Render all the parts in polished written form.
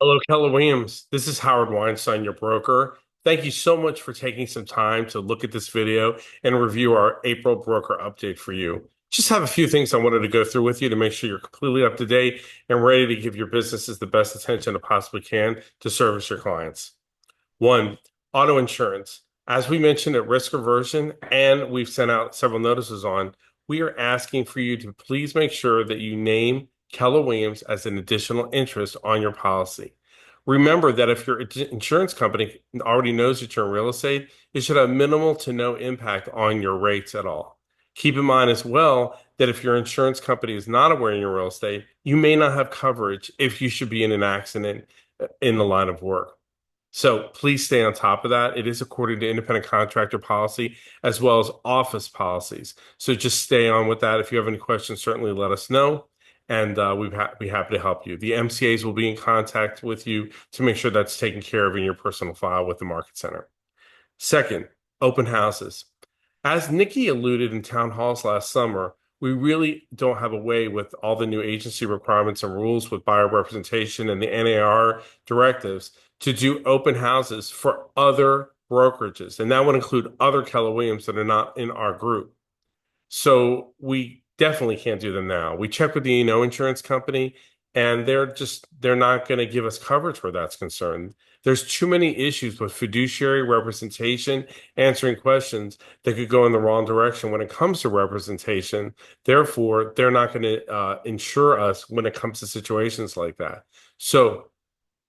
Hello, Keller Williams. This is Howard Weinstein, your broker. Thank you so much for taking some time to look at this video and review our April broker update for you. Just have a few things I wanted to go through with you to make sure you're completely up to date and ready to give your businesses the best attention it possibly can to service your clients. One, auto insurance. As we mentioned at risk aversion, and we've sent out several notices on, we are asking for you to please make sure that you name Keller Williams as an additional interest on your policy. Remember that if your insurance company already knows that you're in real estate, it should have minimal to no impact on your rates at all. Keep in mind as well that if your insurance company is not aware in your real estate, you may not have coverage if you should be in an accident in the line of work. So please stay on top of that. It is according to independent contractor policy as well as office policies. So just stay on with that. If you have any questions, certainly let us know, and we'd be happy to help you. The MCAs will be in contact with you to make sure that's taken care of in your personal file with the Market Center. Second, open houses. As Nikki alluded in town halls last summer, we really don't have a way with all the new agency requirements and rules with buyer representation and the NAR directives to do open houses for other brokerages. And that would include other Keller Williams that are not in our group. So we definitely can't do them now. We checked with the E&O insurance company, and they're not going to give us coverage where that's concerned. There's too many issues with fiduciary representation, answering questions that could go in the wrong direction when it comes to representation. Therefore, they're not going to insure us when it comes to situations like that. So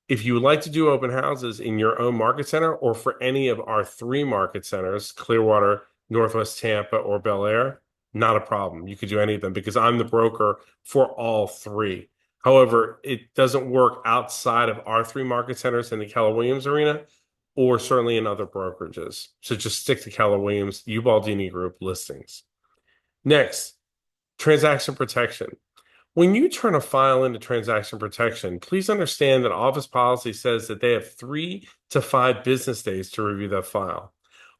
if you would like to do open houses in your own market center or for any of our three market centers, Clearwater, Northwest Tampa, or Bel Air, not a problem. You could do any of them because I'm the broker for all three. However, it doesn't work outside of our three market centers in the Keller Williams arena or certainly in other brokerages. So just stick to Keller Williams, Ubaldini Group listings. Next, transaction protection. When you turn a file into transaction protection, please understand that office policy says that they have 3 to 5 business days to review that file.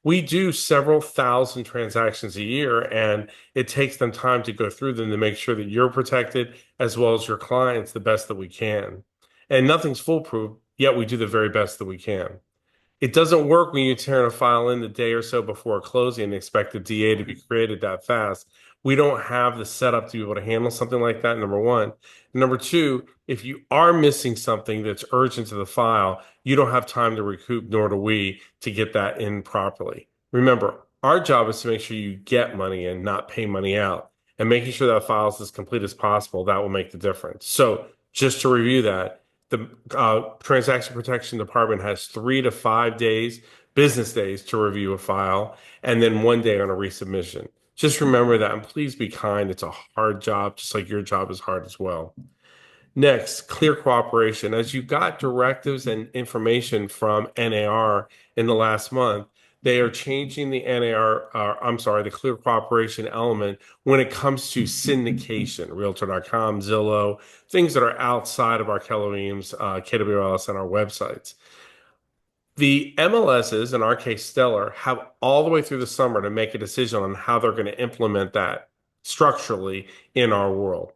We do several thousand transactions a year, and it takes them time to go through them to make sure that you're protected as well as your clients the best that we can. And nothing's foolproof, yet we do the very best that we can. It doesn't work when you turn a file in the day or so before closing and expect the DA to be created that fast. We don't have the setup to be able to handle something like that, number one. Number two, if you are missing something that's urgent to the file, you don't have time to recoup, nor do we, to get that in properly. Remember, our job is to make sure you get money in, not pay money out. And making sure that file is as complete as possible, that will make the difference. So just to review that, the transaction protection department has 3 to 5 days, business days to review a file, and then 1 day on a resubmission. Just remember that, and please be kind. It's a hard job, just like your job is hard as well. Next, clear cooperation. As you got directives and information from NAR in the last month, they are changing the NAR, I'm sorry, the clear cooperation element when it comes to syndication, Realtor.com, Zillow, things that are outside of our Keller Williams, KWLS, and our websites. The MLSs, in our case, Stellar, have all the way through the summer to make a decision on how they're going to implement that structurally in our world.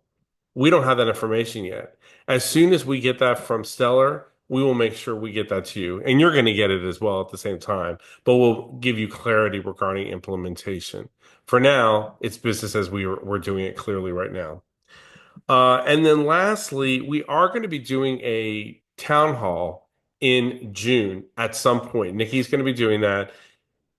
We don't have that information yet. As soon as we get that from Stellar, we will make sure we get that to you. And you're going to get it as well at the same time, but we'll give you clarity regarding implementation. For now, it's business as we're doing it clearly right now. And then lastly, we are going to be doing a town hall in June at some point. Nikki's going to be doing that.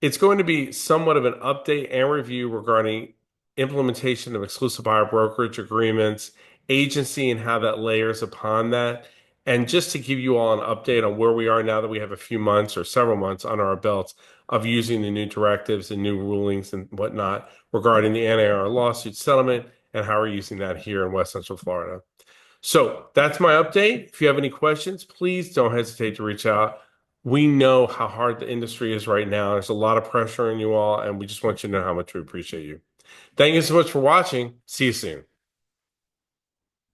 It's going to be somewhat of an update and review regarding implementation of exclusive buyer brokerage agreements, agency, and how that layers upon that. And just to give you all an update on where we are now that we have a few months or several months under our belts of using the new directives and new rulings and whatnot regarding the NAR lawsuit settlement and how we're using that here in West Central Florida. So that's my update. If you have any questions, please don't hesitate to reach out. We know how hard the industry is right now. There's a lot of pressure on you all, and we just want you to know how much we appreciate you. Thank you so much for watching. See you soon.